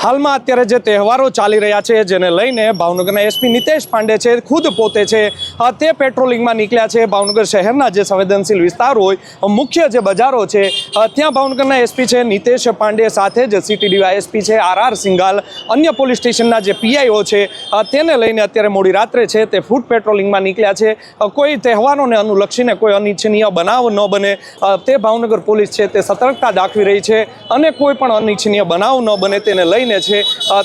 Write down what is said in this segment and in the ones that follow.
હાલમાં અત્યારે જે તહેવારો ચાલી રહ્યા છે જેને લઈને ભાવનગરના એસપી નિતેશ પાંડે છે ખુદ પોતે છે તે પેટ્રોલિંગમાં નીકળ્યા છે। ભાવનગર શહેરના જે સંવેદનશીલ વિસ્તાર હોય મુખ્ય જે બજારો છે ત્યાં ભાવનગરના એસપી છે નિતેશ પાંડે સાથે જ સિટી ડીવાયએસપી છે આર સિંઘાલ અન્ય પોલીસ સ્ટેશનના જે પીઆઈઓ છે તેને લઈને અત્યારે મોડી રાત્રે છે તે ફૂટ પેટ્રોલિંગમાં નીકળ્યા છે। કોઈ તહેવારોને અનુલક્ષીને કોઈ અનિચ્છનીય બનાવ ન બને તે ભાવનગર પોલીસ છે તે સતર્કતા દાખવી રહી છે અને કોઈ પણ અનિચ્છનીય બનાવ ન બને તેને લઈને છે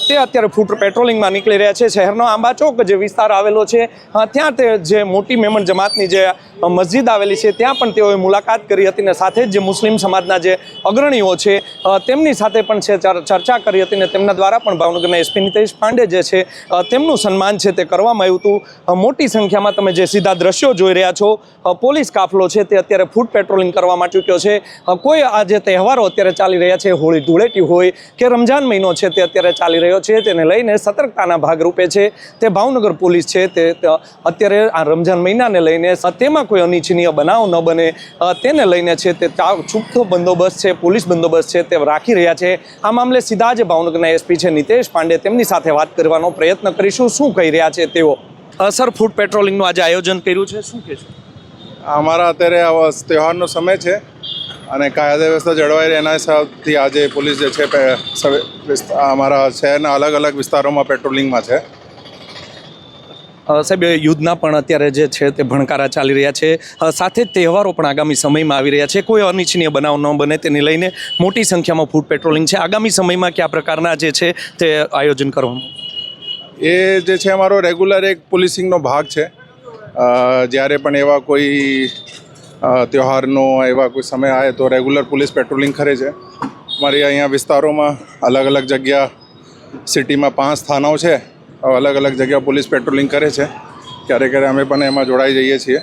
તે અત્યારે ફૂટ પેટ્રોલિંગમાં નીકળી રહ્યા છે। શહેરનો આંબા ચોક જે વિસ્તાર આવેલો છે ત્યાં તે જે મોટી મેમણ જમાતની જે મસ્જિદ આવેલી છે ત્યાં પણ તેઓએ મુલાકાત કરી હતી ને સાથે જ જે મુસ્લિમ સમાજના જે અગ્રણીઓ છે તેમની સાથે પણ છે ચર્ચા કરી હતી ને તેમના દ્વારા પણ ભાવનગરના એસપી નિતેશ પાંડે જે છે તેમનું સન્માન છે તે કરવામાં આવ્યું હતું। મોટી સંખ્યામાં તમે જે સીધા દ્રશ્યો જોઈ રહ્યા છો પોલીસ કાફલો છે તે અત્યારે ફૂટ પેટ્રોલિંગ કરવામાં ચૂક્યો છે। કોઈ આ જે તહેવારો અત્યારે ચાલી રહ્યા છે હોળી ધૂળેટી હોય કે રમજાન મહિનો છે તે અત્યારે ચાલી રહ્યો છે તેને લઈને સતર્કતાના ભાગરૂપે છે તે ભાવનગર પોલીસ છે તે અત્યારે આ રમજાન મહિનાને લઈને તેમાં કોઈ અનિચ્છનીય બનાવ ન બને તેને લઈને છે તે ચૂકતો બંદોબસ્ત છે પોલીસ બંદોબસ્ત છે તે રાખી રહ્યા છે। આ મામલે સીધા જ ભાવનગરના એસપી છે નિતેશ પાંડે તેમની સાથે વાત કરવાનો પ્રયત્ન કરીશું। શું કહી રહ્યા છે તેઓ? સર, ફૂટ પેટ્રોલિંગનું આજે આયોજન કર્યું છે, શું કહેશો? અમારા અત્યારે તહેવારનો સમય છે અને કાયદા વ્યવસ્થા જળવાઈ રહે એના હિસાબથી આજે પોલીસ જે છે અમારા શહેરના અલગ અલગ વિસ્તારોમાં પેટ્રોલિંગમાં છે। સાહેબ, યુદ્ધના પણ અત્યારે જે છે તે ભણકારા ચાલી રહ્યા છે, સાથે તહેવારો પણ આગામી સમયમાં આવી રહ્યા છે। કોઈ અનિચ્છનીય બનાવ ન બને તેને લઈને મોટી સંખ્યામાં ફૂટ પેટ્રોલિંગ છે। આગામી સમયમાં કયા પ્રકારના જે છે તે આયોજન કરવામાં? એ જે છે અમારો રેગ્યુલર એક પોલીસિંગનો ભાગ છે। જ્યારે પણ એવા કોઈ તહેવારનો એવા કોઈ સમય આવે તો રેગ્યુલર પોલીસ પેટ્રોલિંગ કરે છે। અમારી અહીંયા વિસ્તારોમાં અલગ અલગ જગ્યા સિટીમાં 5 થાનાઓ છે, અલગ અલગ જગ્યા પોલીસ પેટ્રોલિંગ કરે છે। ક્યારેક ક્યારેક અમે પણ એમાં જોડાઈ જઈએ છીએ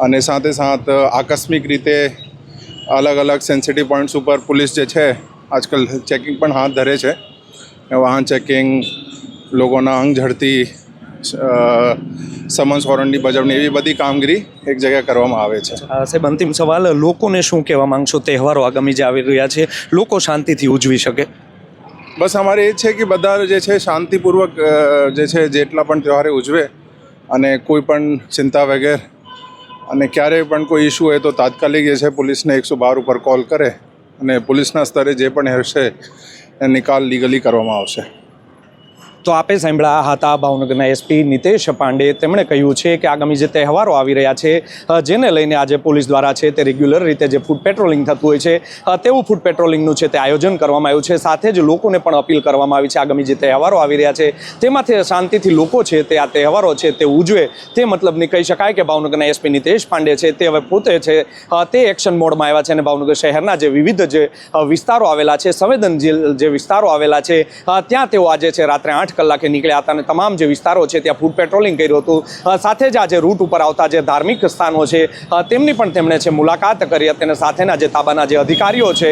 અને સાથે સાથ આકસ્મિક રીતે અલગ અલગ સેન્સિટિવ પોઈન્ટ્સ ઉપર પોલીસ જે છે આજકાલ ચેકિંગ પણ હાથ ધરે છે। વાહન ચેકિંગ, લોકોના અંગ ઝડતી, સમન્સ વોરંટની બજાવણી, એવી બધી કામગીરી એક જગ્યાએ કરવામાં આવે છે। સાહેબ, અંતિમ સવાલ, લોકોને શું કહેવા માંગશો? તહેવારો આગામી જે આવી રહ્યા છે લોકો શાંતિથી ઉજવી શકે? બસ અમારે એ છે કે બધા જે છે શાંતિપૂર્વક જે છે જેટલા પણ તહેવારે ઉજવે અને કોઈ પણ ચિંતા વગેરે અને ક્યારેય પણ કોઈ ઇસ્યુ હોય તો તાત્કાલિક જે છે પોલીસને 112 ઉપર કોલ કરે અને પોલીસના સ્તરે જે પણ હશે એ નિકાલ લીગલી કરવામાં આવશે। તો આપે સાંભળ્યા હતા ભાવનગરના એસપી નિતેશ પાંડે। તેમણે કહ્યું છે કે આગામી જે તહેવારો આવી રહ્યા છે જેને લઈને આજે પોલીસ દ્વારા છે તે રેગ્યુલર રીતે જે ફૂટ પેટ્રોલિંગ થતું હોય છે તેવું ફૂટ પેટ્રોલિંગનું છે તે આયોજન કરવામાં આવ્યું છે। સાથે જ લોકોને પણ અપીલ કરવામાં આવી છે આગામી જે તહેવારો આવી રહ્યા છે તેમાંથી શાંતિથી લોકો છે તે આ તહેવારો છે તે ઉજવે તે મતલબની કહી શકાય કે ભાવનગરના એસપી નિતેશ પાંડે છે તે હવે પોતે છે તે એક્શન મોડમાં આવ્યા છે અને ભાવનગર શહેરના જે વિવિધ જે વિસ્તારો આવેલા છે સંવેદનશીલ જે વિસ્તારો આવેલા છે ત્યાં તેઓ આજે છે રાત્રે 8 કલાકે નીકળ્યા હતા અને તમામ જે વિસ્તારો છે ત્યાં ફૂટ પેટ્રોલિંગ કર્યું હતું। સાથે જ આજે રૂટ ઉપર આવતા જે ધાર્મિક સ્થાનો છે તેમની પણ તેમણે છે મુલાકાત કરી હતી અને સાથેના જે તાબાના જે અધિકારીઓ છે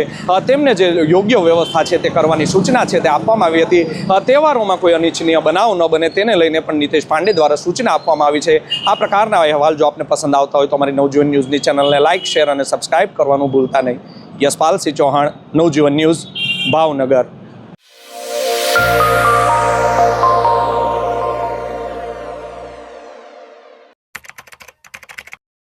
તેમને જે યોગ્ય વ્યવસ્થા છે તે કરવાની સૂચના છે તે આપવામાં આવી હતી। તહેવારોમાં કોઈ અનિચ્છનીય બનાવ ન બને તેને લઈને પણ નિતેશ પાંડે દ્વારા સૂચના આપવામાં આવી છે। આ પ્રકારના અહેવાલ જો આપને પસંદ આવતા હોય તો અમારી નવજીવન ન્યૂઝની ચેનલને લાઇક, શેર અને સબસ્ક્રાઇબ કરવાનું ભૂલતા નહીં। યશપાલસિંહ ચૌહાણ, નવજીવન ન્યૂઝ, ભાવનગર।